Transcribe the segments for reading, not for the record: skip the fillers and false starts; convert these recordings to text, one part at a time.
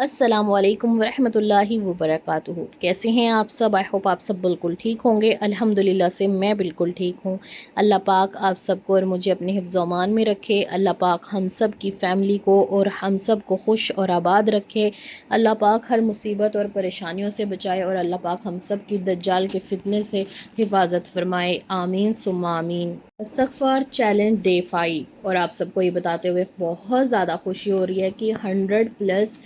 अस्सलाम वालेकुम वरहमतुल्लाहि वबरकातुहू। कैसे हैं आप सब? आई होप आप सब बिल्कुल ठीक होंगे। अल्हम्दुलिल्लाह से मैं बिल्कुल ठीक हूँ। अल्लाह पाक आप सबको और मुझे अपने हिफ्ज़ व अमान में रखे। अल्लाह पाक हम सब की फ़ैमिली को और हम सब को खुश और आबाद रखे। अल्लाह पाक हर मुसीबत और परेशानियों से बचाए और अल्लाह पाक हम सब की दज्जाल के फितने से हिफाजत फरमाए। आमीन सुम्मा आमीन। इस्तग़फ़ार चैलेंज डे 5। और आप सबको ये बताते हुए बहुत ज़्यादा खुशी हो रही है कि 100+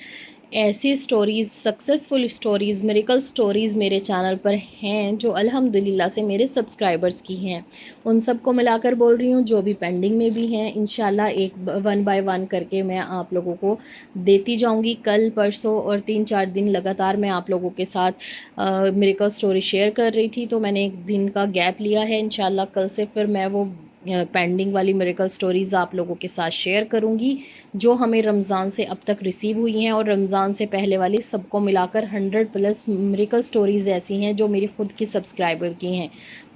ऐसी stories, successful stories, miracle stories मेरे चैनल पर हैं जो अल्हम्दुलिल्लाह से मेरे सब्सक्राइबर्स की हैं। उन सब को मिलाकर बोल रही हूँ, जो भी पेंडिंग में भी हैं इंशाल्लाह एक वन बाय वन करके मैं आप लोगों को देती जाऊँगी। कल परसों और 3-4 दिन लगातार मैं आप लोगों के साथ मिरेकल स्टोरी शेयर कर रही थी, तो मैंने एक दिन का गैप लिया है। इंशाल्लाह कल से फिर मैं वो पेंडिंग वाली मिरेकल स्टोरीज़ आप लोगों के साथ शेयर करूंगी जो हमें रमज़ान से अब तक रिसीव हुई हैं, और रमज़ान से पहले वाली सबको मिलाकर 100+ मिरेकल स्टोरीज़ ऐसी हैं जो मेरी ख़ुद की सब्सक्राइबर की हैं।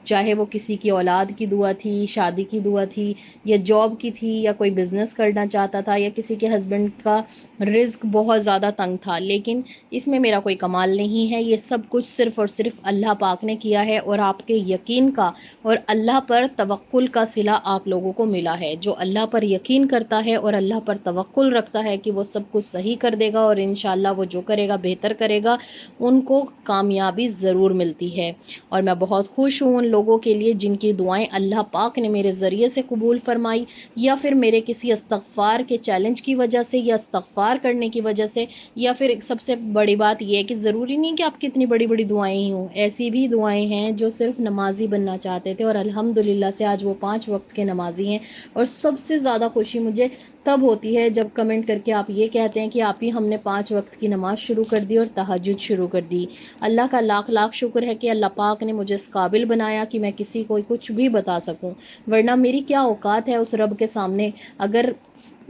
चाहे वो किसी की औलाद की दुआ थी, शादी की दुआ थी, या जॉब की थी, या कोई बिज़नेस करना चाहता था, या किसी के हस्बैंड का रिज़्क बहुत ज़्यादा तंग था। लेकिन इसमें मेरा कोई कमाल नहीं है, ये सब कुछ सिर्फ़ और सिर्फ अल्लाह पाक ने किया है, और आपके यकीन का और अल्लाह पर तवक्कुल का सिला आप लोगों को मिला है। जो अल्लाह पर यकीन करता है और अल्लाह पर तवक्कुल रखता है कि वो सब कुछ सही कर देगा और इंशाल्लाह वो जो करेगा बेहतर करेगा, उनको कामयाबी ज़रूर मिलती है। और मैं बहुत खुश हूँ उन लोगों के लिए जिनकी दुआएं अल्लाह पाक ने मेरे ज़रिए से कबूल फरमाई, या फिर मेरे किसी इस्तग़फ़ार के चैलेंज की वजह से, या इस्तग़फ़ार करने की वजह से, या फिर एक सबसे बड़ी बात यह है कि ज़रूरी नहीं कि आपकी इतनी बड़ी बड़ी दुआएं ही हों। ऐसी भी दुआएं हैं जो सिर्फ नमाजी बनना चाहते थे और अल्हम्दुलिल्लाह से आज वो 5 वक्त के नमाजी हैं। और सबसे ज़्यादा खुशी मुझे तब होती है जब कमेंट करके आप ये कहते हैं कि आप ही हमने 5 वक्त की नमाज़ शुरू कर दी और तहज्जुद शुरू कर दी। अल्लाह का लाख लाख शुक्र है कि अल्लाह पाक ने मुझे इस काबिल बनाया कि मैं किसी को कुछ भी बता सकूं, वरना मेरी क्या औकात है उस रब के सामने। अगर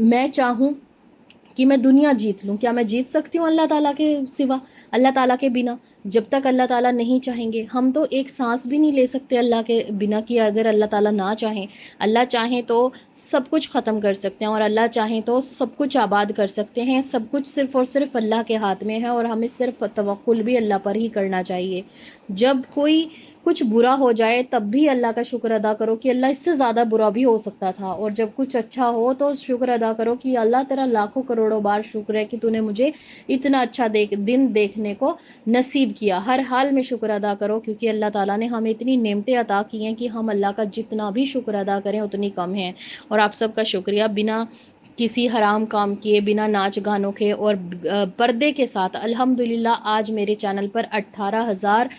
मैं चाहूँ कि मैं दुनिया जीत लूँ, क्या मैं जीत सकती हूँ अल्लाह ताला के सिवा, अल्लाह ताला के बिना? जब तक अल्लाह ताला नहीं चाहेंगे हम तो एक सांस भी नहीं ले सकते अल्लाह के बिना, कि अगर अल्लाह ताला ना चाहें। अल्लाह चाहें तो सब कुछ ख़त्म कर सकते हैं, और अल्लाह चाहें तो सब कुछ आबाद कर सकते हैं। सब कुछ सिर्फ़ और सिर्फ अल्लाह के हाथ में है, और हमें सिर्फ तवक्कुल भी अल्लाह पर ही करना चाहिए। जब कोई कुछ बुरा हो जाए तब भी अल्लाह का शुक्र अदा करो कि अल्लाह इससे ज़्यादा बुरा भी हो सकता था, और जब कुछ अच्छा हो तो शुक्र अदा करो कि अल्लाह तेरा लाखों करोड़ों बार शुक्र है कि तूने मुझे इतना अच्छा दिन देखने को नसीब किया। हर हाल में शुक्र अदा करो, क्योंकि अल्लाह ताला ने हमें इतनी नेमतें अता की हैं कि हम अल्लाह का जितना भी शुक्र अदा करें उतनी कम है। और आप सबका शुक्रिया। बिना किसी हराम काम किए, बिना नाच गानों के और पर्दे के साथ अल्हम्दुलिल्लाह आज मेरे चैनल पर 18,000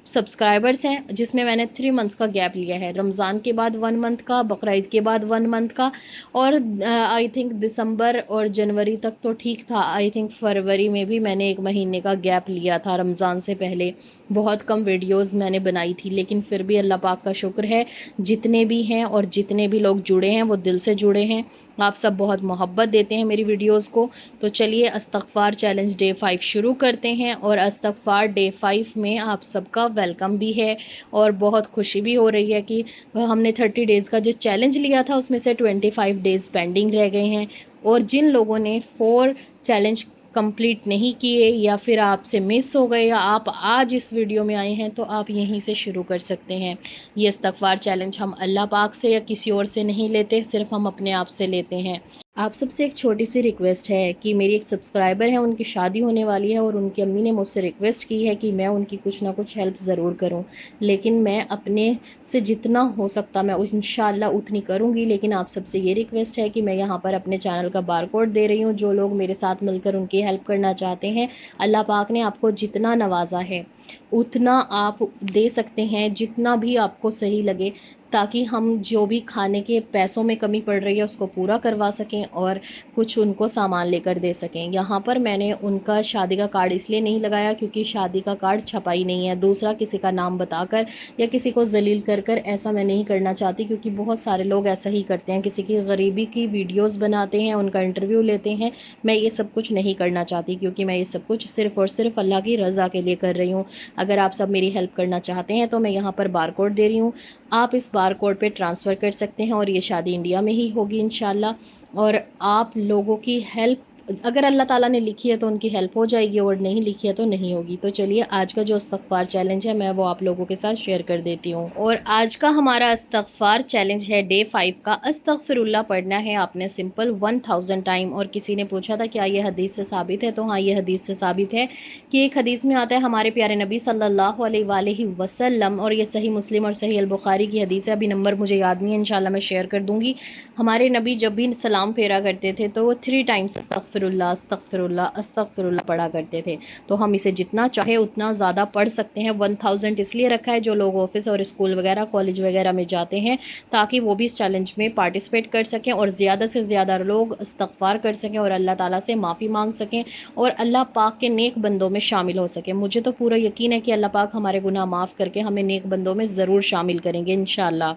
सब्सक्राइबर्स हैं, जिसमें मैंने 3 मंथ्स का गैप लिया है। रमज़ान के बाद 1 मंथ का, बकरीद के बाद 1 मंथ का, और आई थिंक दिसंबर और जनवरी तक तो ठीक था। आई थिंक फरवरी में भी मैंने 1 महीने का गैप लिया था रमज़ान से पहले। बहुत कम वीडियोस मैंने बनाई थी, लेकिन फिर भी अल्लाह पाक का शुक्र है जितने भी हैं और जितने भी लोग जुड़े हैं वो दिल से जुड़े हैं। आप सब बहुत मोहब्बत देते हैं मेरी वीडियोस को। तो चलिए इस्तग़फ़ार चैलेंज डे 5 शुरू करते हैं, और इस्तग़फ़ार डे 5 में आप सबका वेलकम भी है, और बहुत खुशी भी हो रही है कि हमने 30 डेज़ का जो चैलेंज लिया था उसमें से 25 डेज़ पेंडिंग रह गए हैं। और जिन लोगों ने 4 चैलेंज कंप्लीट नहीं किए, या फिर आपसे मिस हो गए, या आप आज इस वीडियो में आए हैं, तो आप यहीं से शुरू कर सकते हैं। ये इस्तग़फ़ार चैलेंज हम अल्लाह पाक से या किसी और से नहीं लेते, सिर्फ हम अपने आप से लेते हैं। आप सबसे एक छोटी सी रिक्वेस्ट है कि मेरी एक सब्सक्राइबर है, उनकी शादी होने वाली है, और उनकी अम्मी ने मुझसे रिक्वेस्ट की है कि मैं उनकी कुछ ना कुछ हेल्प ज़रूर करूं। लेकिन मैं अपने से जितना हो सकता मैं इंशाअल्लाह उतनी करूंगी। लेकिन आप सबसे ये रिक्वेस्ट है कि मैं यहाँ पर अपने चैनल का बारकोड दे रही हूँ। जो लोग मेरे साथ मिलकर उनकी हेल्प करना चाहते हैं, अल्लाह पाक ने आपको जितना नवाजा है उतना आप दे सकते हैं, जितना भी आपको सही लगे, ताकि हम जो भी खाने के पैसों में कमी पड़ रही है उसको पूरा करवा सकें और कुछ उनको सामान लेकर दे सकें। यहाँ पर मैंने उनका शादी का कार्ड इसलिए नहीं लगाया क्योंकि शादी का कार्ड छपा ही नहीं है। दूसरा किसी का नाम बताकर या किसी को जलील कर कर ऐसा मैं नहीं करना चाहती, क्योंकि बहुत सारे लोग ऐसा ही करते हैं, किसी की गरीबी की वीडियोज़ बनाते हैं, उनका इंटरव्यू लेते हैं। मैं ये सब कुछ नहीं करना चाहती, क्योंकि मैं ये सब कुछ सिर्फ़ और सिर्फ अल्लाह की रज़ा के लिए कर रही हूँ। अगर आप सब मेरी हेल्प करना चाहते हैं तो मैं यहाँ पर बारकोड दे रही हूँ, आप इस बारकोड पे ट्रांसफ़र कर सकते हैं, और ये शादी इंडिया में ही होगी इंशाल्लाह। और आप लोगों की हेल्प اگر اللہ تعالیٰ نے لکھی ہے تو ان کی ہیلپ ہو جائے گی، اور نہیں لکھی ہے تو نہیں ہوگی۔ تو چلیے آج کا جو استغفار چیلنج ہے میں وہ آپ لوگوں کے ساتھ شیئر کر دیتی ہوں۔ اور آج کا ہمارا استغفار چیلنج ہے ڈے 5 کا۔ استغفر اللہ پڑھنا ہے آپ نے سمپل 1000 ٹائم۔ اور کسی نے پوچھا تھا کیا یہ حدیث سے ثابت ہے، تو ہاں یہ حدیث سے ثابت ہے کہ ایک حدیث میں آتا ہے ہمارے پیارے نبی صلی اللہ علیہ وآلہ وسلم، اور یہ صحیح مسلم اور صحیح البخاری کی حدیث ہے، ابھی نمبر مجھے یاد نہیں ہے، انشاءاللہ میں شیئر کر دوں گی۔ ہمارے نبی جب بھی سلام پھیرا کرتے تھے تو وہ 3 ٹائمز استغفر اللہ استغفر اللہ استغفر اللہ پڑھا کرتے تھے۔ تو ہم اسے جتنا چاہے اتنا زیادہ پڑھ سکتے ہیں۔ 1000 اس لیے رکھا ہے جو لوگ آفس اور اسکول وغیرہ کالج وغیرہ میں جاتے ہیں تاکہ وہ بھی اس چیلنج میں پارٹیسپیٹ کر سکیں اور زیادہ سے زیادہ لوگ استغفار کر سکیں اور اللہ تعالیٰ سے معافی مانگ سکیں اور اللہ پاک کے نیک بندوں میں شامل ہو سکیں۔ مجھے تو پورا یقین ہے کہ اللہ پاک ہمارے گناہ معاف کر کے ہمیں نیک بندوں میں ضرور شامل کریں گے انشاءاللہ۔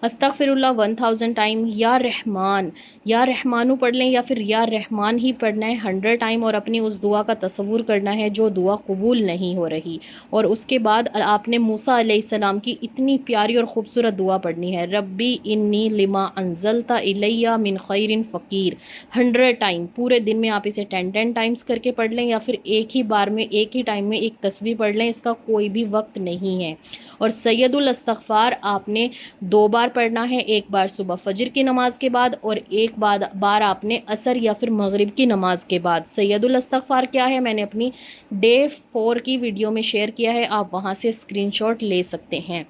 استغفر اللہ 1000 ٹائم، یا رحمان یا رحمانو پڑھ لیں یا پھر یا رحمان ہی پڑھنا ہے 100 ٹائم، اور اپنی اس دعا کا تصور کرنا ہے جو دعا قبول نہیں ہو رہی۔ اور اس کے بعد آپ نے موسیٰ علیہ السلام کی اتنی پیاری اور خوبصورت دعا پڑھنی ہے، ربی انی لما انزلت الی من خیر فقیر، 100 ٹائم۔ پورے دن میں آپ اسے 10 ٹائمز کر کے پڑھ لیں یا پھر ایک ہی بار میں ایک ہی ٹائم میں ایک تسبیح پڑھ لیں، اس کا کوئی بھی وقت نہیں ہے۔ اور سید الاستغفار آپ نے 2 بار پڑھنا ہے، ایک بار صبح فجر کی نماز کے بعد اور ایک بار آپ نے عصر یا پھر مغرب کی نماز کے بعد۔ سید الاستغفار کیا ہے میں نے اپنی ڈے 4 کی ویڈیو میں شیئر کیا ہے، آپ وہاں سے اسکرین شاٹ لے سکتے ہیں۔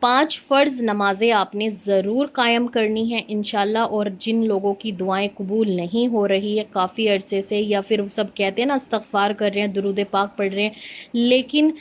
5 فرض نمازیں آپ نے ضرور قائم کرنی ہیں انشاءاللہ۔ اور جن لوگوں کی دعائیں قبول نہیں ہو رہی ہے کافی عرصے سے، یا پھر سب کہتے ہیں نا استغفار کر رہے ہیں درود پاک پڑھ رہے ہیں لیکن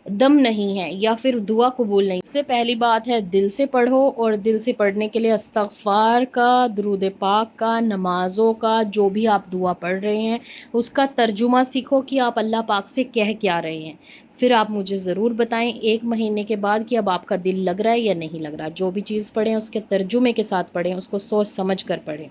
دم نہیں ہے یا پھر دعا قبول نہیں، سب سے پہلی بات ہے دل سے پڑھو، اور دل سے پڑھنے کے لیے استغفار کا، درود پاک کا، نمازوں کا، جو بھی آپ دعا پڑھ رہے ہیں اس کا ترجمہ سیکھو کہ آپ اللہ پاک سے کہہ کیا رہے ہیں۔ پھر آپ مجھے ضرور بتائیں 1 مہینے کے بعد کہ اب آپ کا دل لگ رہا ہے یا نہیں لگ رہا۔ جو بھی چیز پڑھیں اس کے ترجمے کے ساتھ پڑھیں، اس کو سوچ سمجھ کر پڑھیں۔